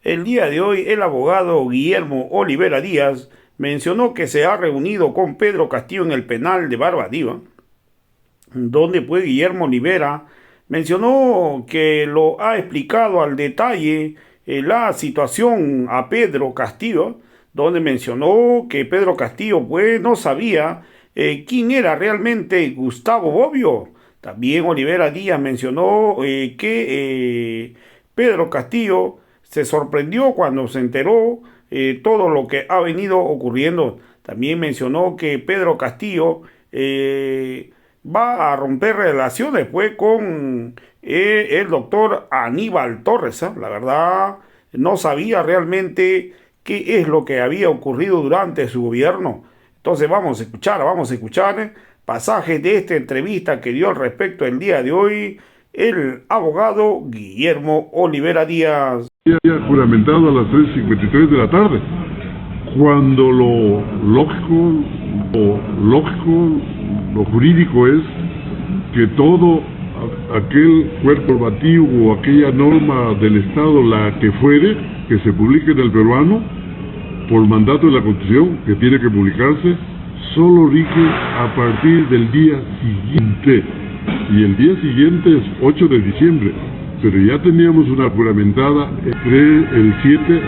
El día de hoy, el abogado Guillermo Olivera Díaz mencionó que se ha reunido con Pedro Castillo en el penal de Barbadío, donde pues Guillermo Olivera mencionó que lo ha explicado al detalle la situación a Pedro Castillo, donde mencionó que Pedro Castillo pues no sabía quién era realmente Gustavo Bobbio. También Olivera Díaz mencionó que Pedro Castillo se sorprendió cuando se enteró todo lo que ha venido ocurriendo. También mencionó que Pedro Castillo va a romper relaciones pues con el doctor Aníbal Torres, ¿eh? La verdad, no sabía realmente qué es lo que había ocurrido durante su gobierno. Entonces vamos a escuchar pasajes de esta entrevista que dio al respecto el día de hoy el abogado Guillermo Olivera Díaz. Ya juramentado a las 3:53 de la tarde, cuando lo lógico, lo jurídico es que todo aquel cuerpo normativo o aquella norma del Estado, la que fuere, que se publique en el peruano, por mandato de la Constitución, que tiene que publicarse, solo rige a partir del día siguiente. Y el día siguiente es 8 de diciembre. Pero ya teníamos una juramentada entre el 7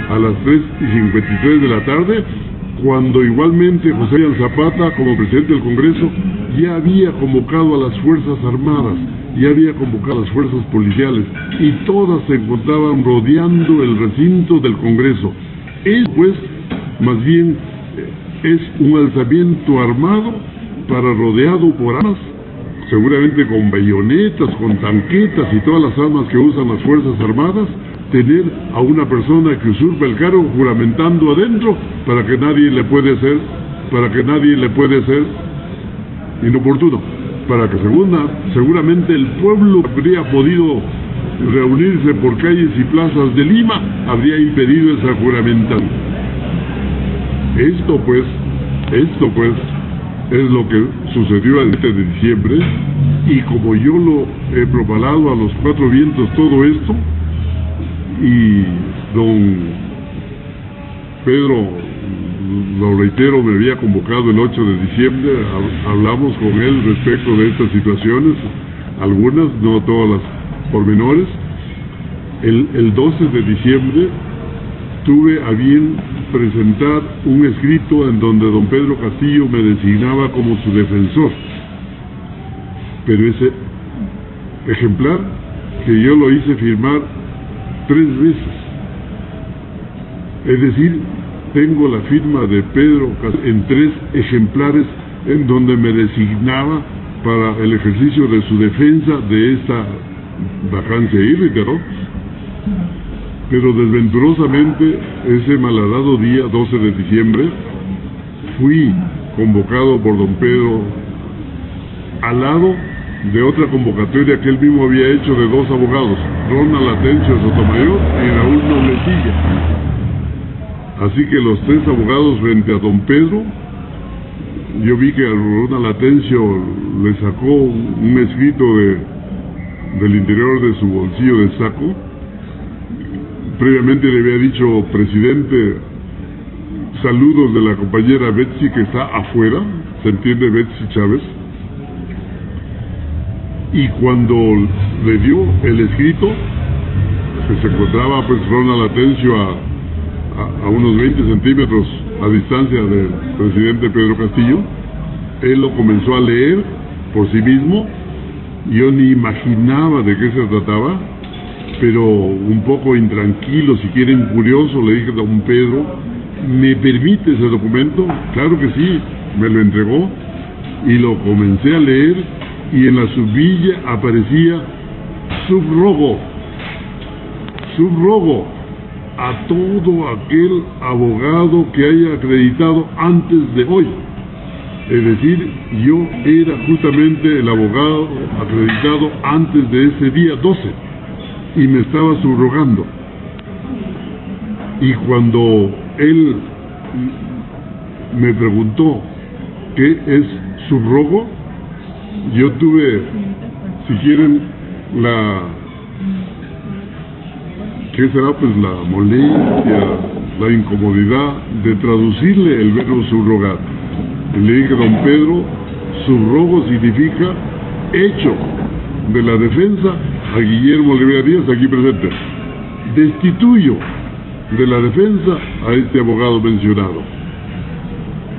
a las 3:53 de la tarde, cuando igualmente José William Zapata, como presidente del Congreso, ya había convocado a las Fuerzas Armadas, ya había convocado a las fuerzas policiales, y todas se encontraban rodeando el recinto del Congreso. Es, pues, más bien, es un alzamiento armado rodeado por armas, seguramente con bayonetas, con tanquetas y todas las armas que usan las Fuerzas Armadas, tener a una persona que usurpa el cargo juramentando adentro para que nadie le puede ser inoportuno, para que seguramente el pueblo habría podido reunirse por calles y plazas de Lima, habría impedido esa juramentación. Esto pues es lo que sucedió el 7 de diciembre, y como yo lo he propalado a los cuatro vientos todo esto, y don Pedro, lo reitero, me había convocado el 8 de diciembre, hablamos con él respecto de estas situaciones, algunas, no todas las pormenores. El 12 de diciembre tuve a bien presentar un escrito en donde don Pedro Castillo me designaba como su defensor, pero ese ejemplar que yo lo hice firmar 3 veces, es decir, tengo la firma de Pedro en 3 ejemplares en donde me designaba para el ejercicio de su defensa de esta vacancia irrita, ¿no? Pero desventurosamente, ese malhadado día 12 de diciembre, fui convocado por don Pedro al lado de otra convocatoria que él mismo había hecho de 2 abogados, Ronald Atencio Sotomayor y Raúl Noblecilla. Así que los 3 abogados frente a don Pedro, yo vi que a Ronald Atencio le sacó un escrito del interior de su bolsillo de saco. Previamente le había dicho: presidente, saludos de la compañera Betsy que está afuera, se entiende, Betsy Chávez. Y cuando le dio el escrito, que se encontraba pues Ronald Atencio a unos 20 centímetros a distancia del presidente Pedro Castillo, él lo comenzó a leer por sí mismo. Yo ni imaginaba de qué se trataba, pero un poco intranquilo, si quieren curioso, le dije a don Pedro: ¿me permite ese documento? Claro que sí. Me lo entregó y lo comencé a leer, y en la subvilla aparecía subrogo a todo aquel abogado que haya acreditado antes de hoy. Es decir, yo era justamente el abogado acreditado antes de ese día 12, y me estaba subrogando. Y cuando él me preguntó qué es subrogo, yo tuve, si quieren, ¿qué será? Pues la molestia, la incomodidad de traducirle el verbo subrogar. Y le dije: don Pedro, subrogo significa hecho de la defensa a Guillermo Olivera Díaz, aquí presente. Destituyo de la defensa a este abogado mencionado.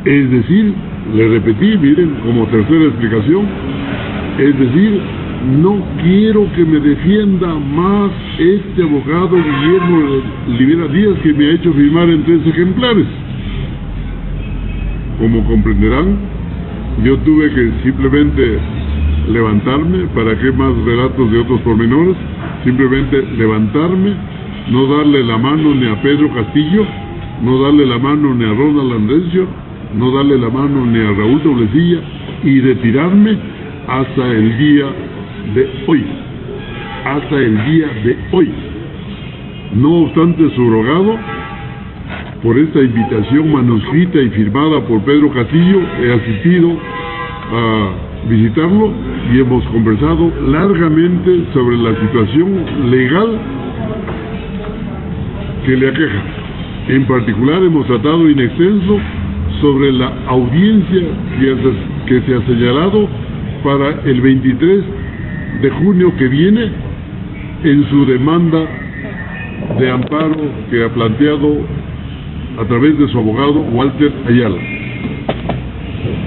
Es decir, le repetí, miren, como tercera explicación, es decir, no quiero que me defienda más este abogado Guillermo Olivera Díaz, que me ha hecho firmar en 3 ejemplares. Como comprenderán, yo tuve que simplemente levantarme, ¿para qué más relatos de otros pormenores? Simplemente levantarme, no darle la mano ni a Pedro Castillo, no darle la mano ni a Ronald Andresio, no darle la mano ni a Raúl Doblecilla, y retirarme hasta el día de hoy. Hasta el día de hoy. No obstante, subrogado por esta invitación manuscrita y firmada por Pedro Castillo, he asistido a visitarlo y hemos conversado largamente sobre la situación legal que le aqueja. En particular, hemos tratado in extenso sobre la audiencia que se ha señalado para el 23 de junio que viene en su demanda de amparo que ha planteado a través de su abogado Walter Ayala.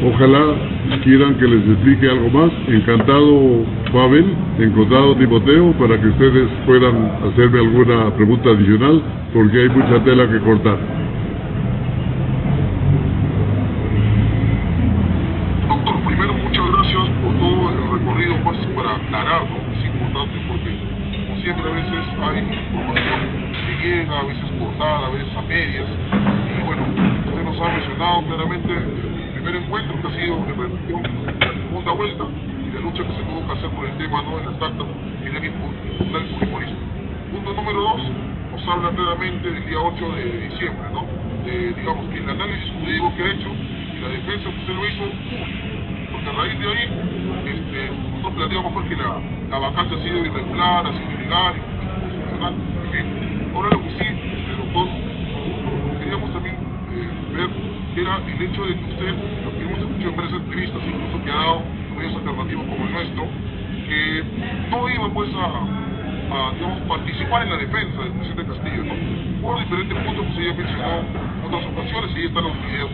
Ojalá quieran que les explique algo más. Encantado, Pavel, encantado, Timoteo, para que ustedes puedan hacerme alguna pregunta adicional, porque hay mucha tela que cortar. Doctor, primero muchas gracias por todo el recorrido, pues, para aclarar, ¿no? Es importante porque, como siempre, a veces hay información que llega, a veces cortada, a veces a medias, y bueno, usted nos ha mencionado claramente el primer encuentro que ha sido en reunión, la segunda vuelta, y la lucha que se tuvo que hacer por el tema, ¿no?, de las actas y del futbolista. Punto número 2, nos habla claramente del día 8 de diciembre, ¿no? Digamos que el análisis jurídico que ha hecho y la defensa que usted lo hizo público, porque a raíz de ahí nosotros planteamos pues que la vacante ha sido irregular, ha sido ilegal, inconstitucional, en fin. Ahora lo que sí, doctor, queríamos también ver era el hecho de que usted, lo que hemos escuchado en varias entrevistas, incluso que ha dado medios alternativos como el nuestro, que no iba pues a digamos, participar en la defensa del presidente Castillo, ¿no? Por diferentes puntos que se había mencionado en otras ocasiones, y ahí están los videos.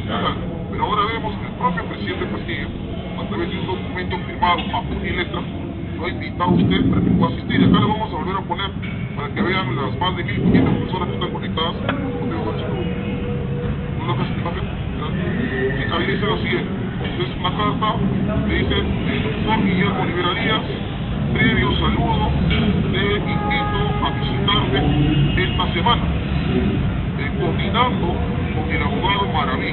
Pero ahora vemos que el propio presidente Castillo, a través de un documento firmado a puño y letra, lo ha invitado a usted para que pueda asistir. Y acá lo vamos a volver a poner para que vean las más de 1.500 personas que están conectadas. Ahí dice lo siguiente: es una carta que dice: doctor Guillermo Olivera Díaz, previo saludo, te invito a visitarme esta semana, coordinando con el abogado Maraví.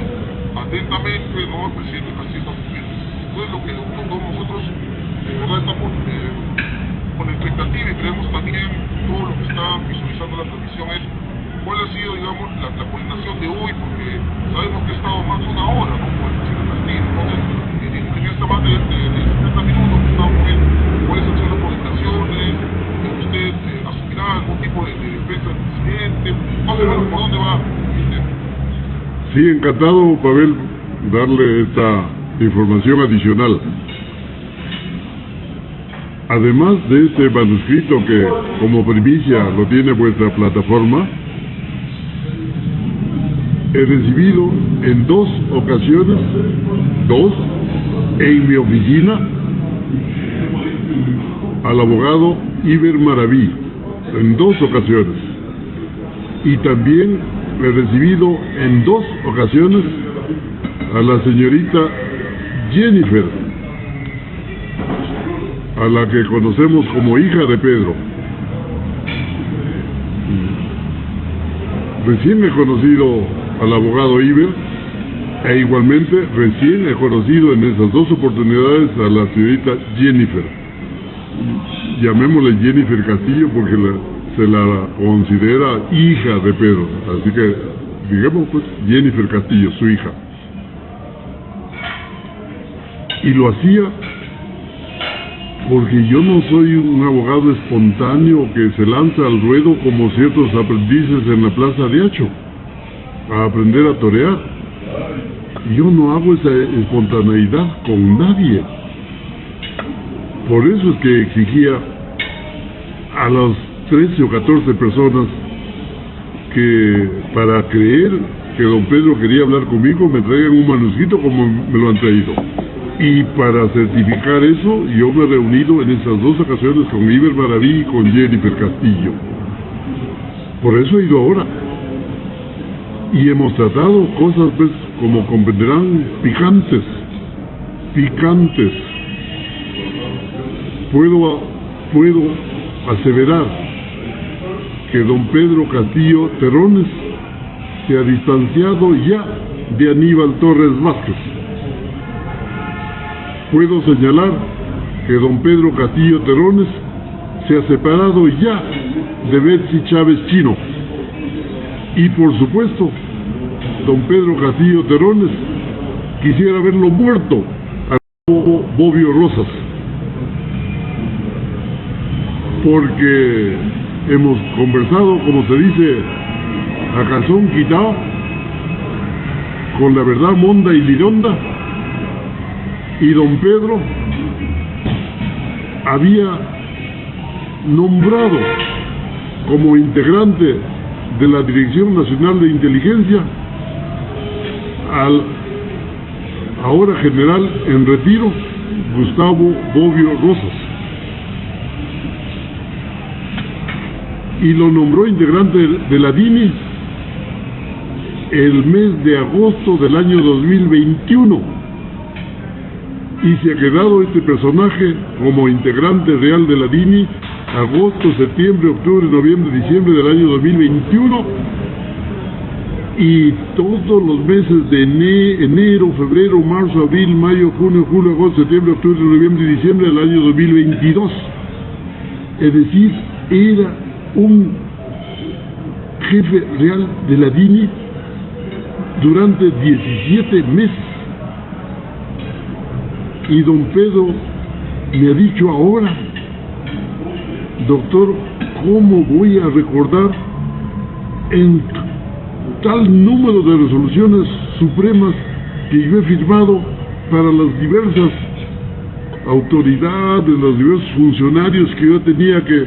Atentamente, no, el presidente Castillo. Entonces, lo que nosotros de verdad estamos con expectativa, y creemos también todo lo que está visualizando la transmisión, es cuál ha sido, digamos, la coordinación de hoy, porque sabemos que ha estado más de una hora, ¿no?, con el presidente Castillo. Entonces, en esta más de 70 minutos que estamos viendo, ¿cuáles han sido las coordinaciones? ¿Usted asumirá algún tipo de defensa del presidente? Más o menos, ¿por dónde va? Sí, encantado, Pavel, darle esta información adicional. Además de este manuscrito que como primicia lo tiene vuestra plataforma, he recibido en 2 ocasiones, en mi oficina, al abogado Iber Maraví, en 2 ocasiones. Y también he recibido en 2 ocasiones a la señorita Jennifer, a la que conocemos como hija de Pedro. Recién he conocido al abogado Iber, e igualmente recién he conocido en esas 2 oportunidades a la señorita Jennifer. Llamémosle Jennifer Castillo porque se la considera hija de Pedro, así que digamos pues Jennifer Castillo, su hija. Y lo hacía porque yo no soy un abogado espontáneo que se lanza al ruedo como ciertos aprendices en la plaza de Hacho a aprender a torear. Yo no hago esa espontaneidad con nadie. Por eso es que exigía a las 13 o 14 personas que, para creer que don Pedro quería hablar conmigo, me traigan un manuscrito como me lo han traído. Y para certificar eso, yo me he reunido en esas dos ocasiones con Iber Maraví y con Jennifer Castillo. Por eso he ido ahora. Y hemos tratado cosas, pues, como comprenderán, picantes. Puedo aseverar que don Pedro Castillo Terrones se ha distanciado ya de Aníbal Torres Vázquez. Puedo señalar que don Pedro Castillo Terrones se ha separado ya de Betsy Chávez Chino. Y por supuesto, don Pedro Castillo Terrones quisiera verlo muerto a Bobbio Rosas, porque hemos conversado, como se dice, a calzón quitado, con la verdad monda y lironda, y don Pedro había nombrado como integrante de la Dirección Nacional de Inteligencia al ahora general en retiro Gustavo Bobbio Rosas, y lo nombró integrante de la DINI el mes de agosto del año 2021, y se ha quedado este personaje como integrante real de la DINI agosto, septiembre, octubre, noviembre, diciembre del año 2021, y todos los meses de enero, febrero, marzo, abril, mayo, junio, julio, agosto, septiembre, octubre, noviembre y diciembre del año 2022. Es decir, era un jefe real de la DINI durante 17 meses. Y don Pedro me ha dicho ahora: doctor, ¿cómo voy a recordar en tal número de resoluciones supremas que yo he firmado para las diversas autoridades, los diversos funcionarios que yo tenía que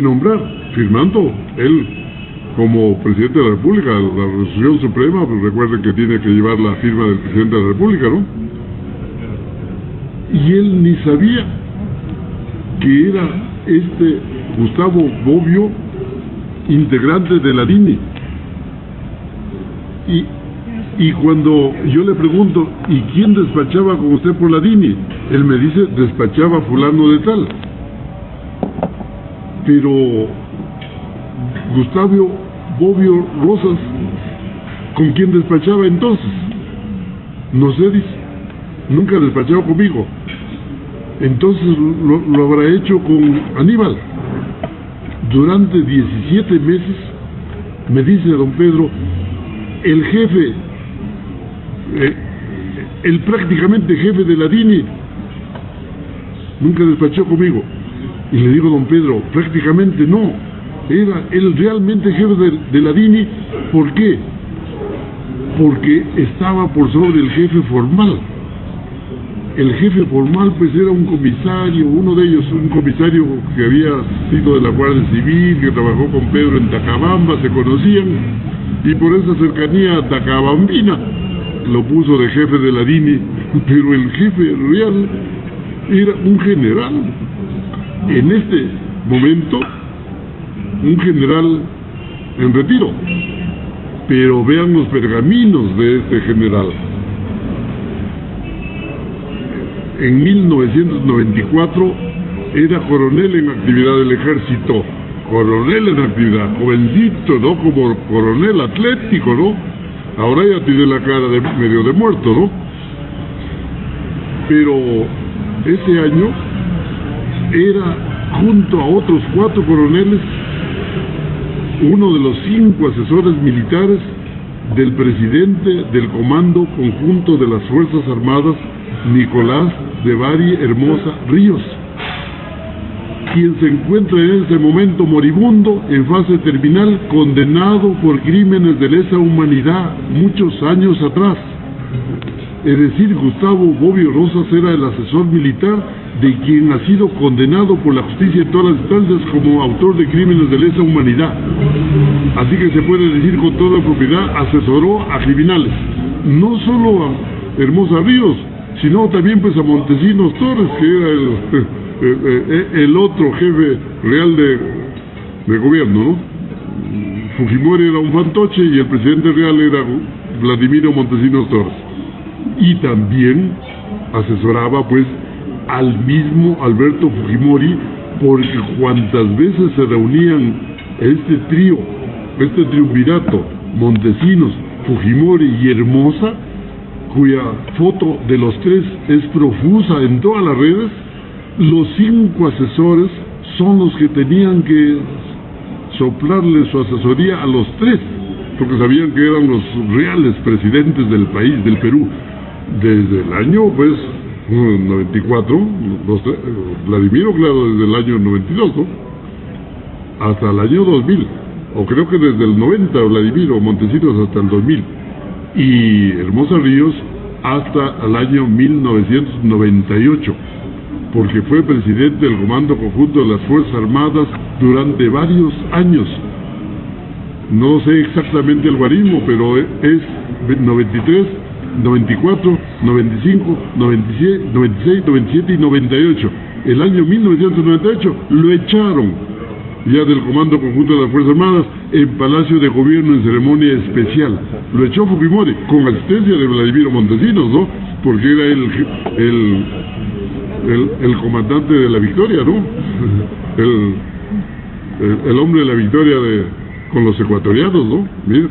nombrar? Firmando él como presidente de la República la resolución suprema, pues recuerden que tiene que llevar la firma del presidente de la República, ¿no? Y él ni sabía que era este Gustavo Bobbio integrante de la DINI. Y cuando yo le pregunto, ¿y quién despachaba con usted por la DINI? Él me dice, despachaba fulano de tal. Pero Gustavo Bobbio Rosas, ¿con quién despachaba entonces? No sé, dice, nunca despachaba conmigo. Entonces lo habrá hecho con Aníbal. Durante 17 meses, me dice don Pedro, el jefe, el prácticamente jefe de la DINI, nunca despachó conmigo. Y le digo, don Pedro, prácticamente no, era él realmente jefe de la DINI. ¿Por qué? Porque estaba por sobre el jefe formal. El jefe formal pues era un comisario, uno de ellos, un comisario que había sido de la Guardia Civil, que trabajó con Pedro en Tacabamba, se conocían, y por esa cercanía tacabambina lo puso de jefe de la DINI, pero el jefe real era un general. En este momento, un general en retiro. Pero vean los pergaminos de este general. En 1994 era coronel en actividad del ejército. Coronel en actividad, jovencito, ¿no? Como coronel atlético, ¿no? Ahora ya tiene la cara de medio de muerto, ¿no? Pero ese año era, junto a otros 4 coroneles, uno de los 5 asesores militares del presidente del Comando Conjunto de las Fuerzas Armadas, Nicolás de Bari Hermosa Ríos, quien se encuentra en este momento moribundo en fase terminal, condenado por crímenes de lesa humanidad muchos años atrás. Es decir, Gustavo Bobbio Rosas era el asesor militar de quien ha sido condenado por la justicia en todas las instancias como autor de crímenes de lesa humanidad. Así que se puede decir con toda propiedad, asesoró a criminales, no solo a Hermosa Ríos, sino también pues a Montesinos Torres, que era el otro jefe real de gobierno, ¿no? Fujimori era un fantoche y el presidente real era Vladimiro Montesinos Torres. Y también asesoraba pues al mismo Alberto Fujimori, porque cuantas veces se reunían este trío, este triunvirato, Montesinos, Fujimori y Hermosa, cuya foto de los tres es profusa en todas las redes, los 5 asesores son los que tenían que soplarle su asesoría a los 3, porque sabían que eran los reales presidentes del país, del Perú. Desde el año, pues, 94, Vladimiro, claro, desde el año 92, ¿no? Hasta el año 2000, o creo que desde el 90, Vladimiro Montesinos hasta el 2000, y Hermosa Ríos hasta el año 1998, porque fue presidente del Comando Conjunto de las Fuerzas Armadas durante varios años. No sé exactamente el guarismo, pero es 93, 94, 95, 97, 96, 97 y 98. El año 1998 lo echaron ya del Comando Conjunto de las Fuerzas Armadas en Palacio de Gobierno en ceremonia especial. Lo echó Fujimori con asistencia de Vladimiro Montesinos, ¿no? Porque era el comandante de la victoria, ¿no? El hombre de la victoria con los ecuatorianos, ¿no? Mira.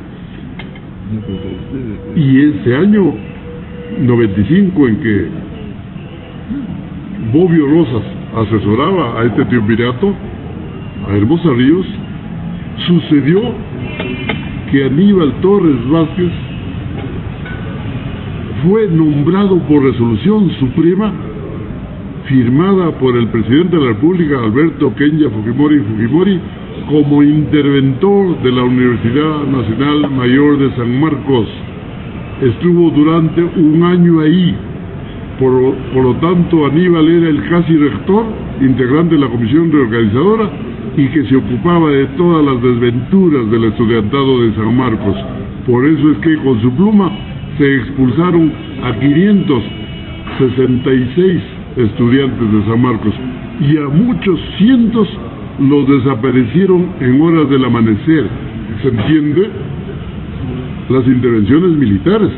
Y ese año 95 en que Bobbio Rosas asesoraba a este triunvirato, a Hermosa Ríos, sucedió que Aníbal Torres Vázquez fue nombrado por resolución suprema firmada por el presidente de la República, Alberto Kenya Fujimori, como interventor de la Universidad Nacional Mayor de San Marcos. Estuvo durante un año ahí. Por lo tanto, Aníbal era el casi rector, integrante de la comisión reorganizadora, y que se ocupaba de todas las desventuras del estudiantado de San Marcos. Por eso es que con su pluma se expulsaron a 566 estudiantes de San Marcos, y a muchos cientos los desaparecieron en horas del amanecer. ¿Se entiende? Las intervenciones militares,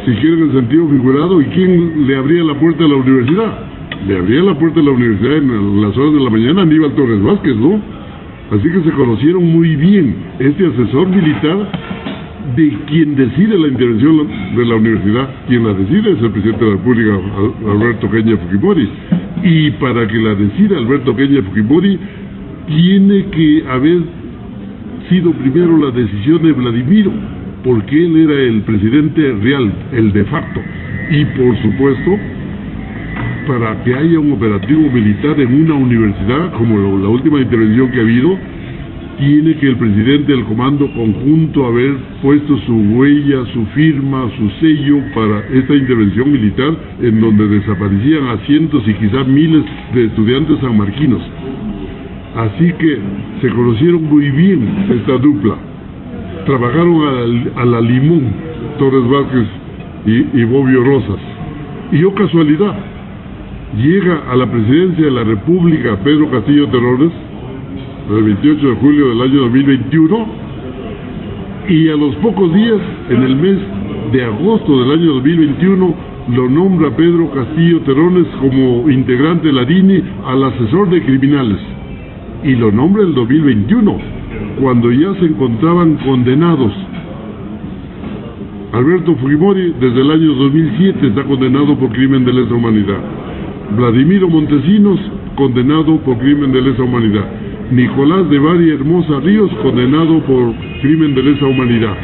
si quieren en sentido figurado. ¿Y quién le abría la puerta a la universidad? Le abría la puerta a la universidad en las horas de la mañana Aníbal Torres Vázquez, ¿no? Así que se conocieron muy bien. Este asesor militar, de quien decide la intervención de la universidad, quien la decide es el presidente de la República, Alberto Kenya Fujimori. Y para que la decida Alberto Kenya Fujimori, tiene que haber sido primero la decisión de Vladimiro, porque él era el presidente real, el de facto. Y por supuesto, para que haya un operativo militar en una universidad, como la última intervención que ha habido, tiene que el presidente del Comando Conjunto haber puesto su huella, su firma, su sello para esta intervención militar, en donde desaparecían a cientos y quizás miles de estudiantes sanmarquinos. Así que se conocieron muy bien esta dupla. Trabajaron a la limón, Torres Vázquez y Bobbio Rosas. Y oh casualidad, llega a la presidencia de la República Pedro Castillo Terrones el 28 de julio del año 2021, y a los pocos días, en el mes de agosto del año 2021, lo nombra Pedro Castillo Terrones como integrante de la DINI al asesor de criminales, y lo nombra el 2021, cuando ya se encontraban condenados. Alberto Fujimori desde el año 2007 está condenado por crimen de lesa humanidad. Vladimiro Montesinos, condenado por crimen de lesa humanidad. Nicolás de Bari Hermosa Ríos, condenado por crimen de lesa humanidad.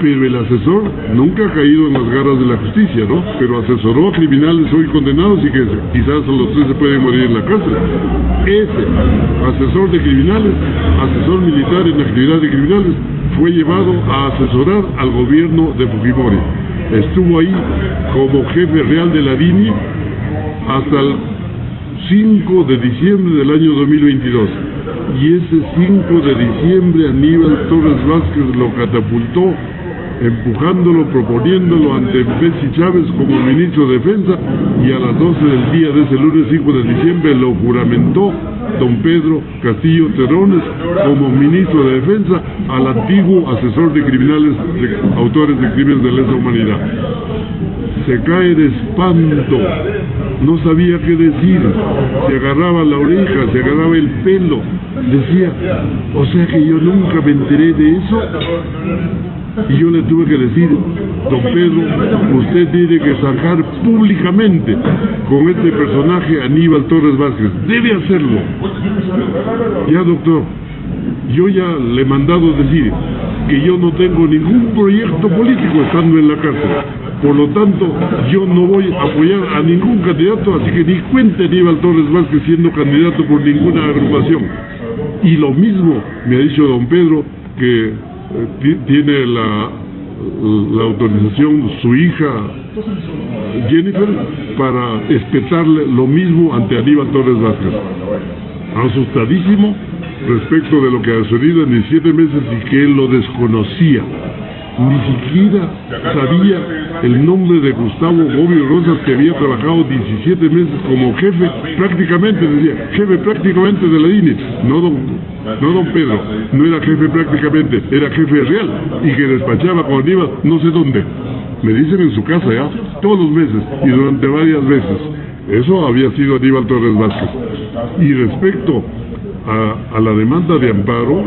pero el asesor nunca ha caído en las garras de la justicia, ¿no? Pero asesoró a criminales hoy condenados y que quizás a los 3 se pueden morir en la cárcel. Ese asesor de criminales, asesor militar en actividad de criminales, fue llevado a asesorar al gobierno de Fujimori. Estuvo ahí como jefe real de la DINI hasta el 5 de diciembre del año 2022. Y ese 5 de diciembre Aníbal Torres Vázquez lo catapultó, empujándolo, proponiéndolo ante Betsy Chávez como ministro de Defensa, y a las 12 del día de ese lunes 5 de diciembre lo juramentó don Pedro Castillo Terrones como ministro de Defensa al antiguo asesor de criminales, autores de crímenes de lesa humanidad. Se cae de espanto, no sabía qué decir, se agarraba la oreja, se agarraba el pelo, decía, o sea que yo nunca me enteré de eso. Y yo le tuve que decir, don Pedro, usted tiene que sacar públicamente con este personaje Aníbal Torres Vázquez, debe hacerlo. Ya, doctor, yo ya le he mandado decir que yo no tengo ningún proyecto político estando en la cárcel. Por lo tanto, yo no voy a apoyar a ningún candidato, así que ni cuente Aníbal Torres Vázquez siendo candidato por ninguna agrupación. Y lo mismo me ha dicho don Pedro, que tiene la autorización su hija Jennifer para espetarle lo mismo ante Aníbal Torres Vázquez. Asustadísimo respecto de lo que ha sucedido en 17 meses y que él lo desconocía. Ni siquiera sabía el nombre de Gustavo Bobbio Rosas, que había trabajado 17 meses como jefe prácticamente, decía, jefe prácticamente de la DINI. No don Pedro, no era jefe prácticamente, era jefe real, y que despachaba con Aníbal no sé dónde. Me dicen en su casa ya, todos los meses y durante varias veces. Eso había sido Aníbal Torres Vázquez. Y respecto a la demanda de amparo,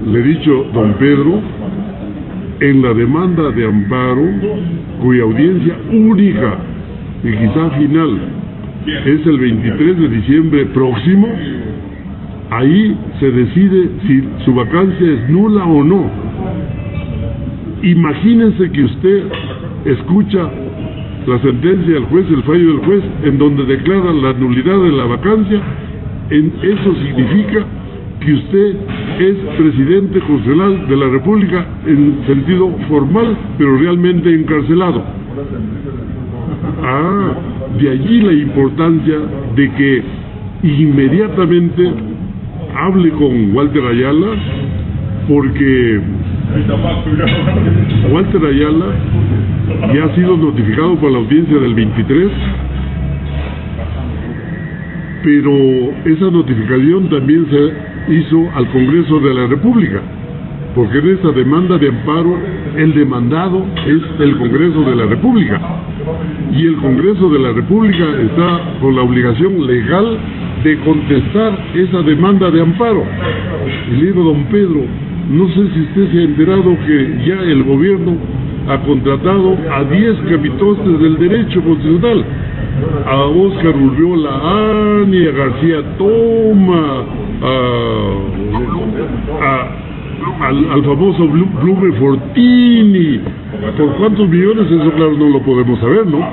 le he dicho, don Pedro, en la demanda de amparo, cuya audiencia única y quizá final es el 23 de diciembre próximo, ahí se decide si su vacancia es nula o no. Imagínense que usted escucha la sentencia del juez, el fallo del juez, en donde declara la nulidad de la vacancia. Eso significa que usted es presidente constitucional de la República en sentido formal, pero realmente encarcelado. De allí la importancia de que inmediatamente hable con Walter Ayala, porque Walter Ayala ya ha sido notificado por la audiencia del 23, pero esa notificación también se hizo al Congreso de la República, porque en esta demanda de amparo el demandado es el Congreso de la República, y el Congreso de la República está con la obligación legal de contestar esa demanda de amparo. Y le digo, don Pedro, no sé si usted se ha enterado que ya el gobierno ha contratado a 10 capitostes del derecho constitucional, a Óscar Urriola Ani, a García Toma, al famoso Blume Fortini. ¿Por cuántos millones? Eso claro no lo podemos saber, ¿no?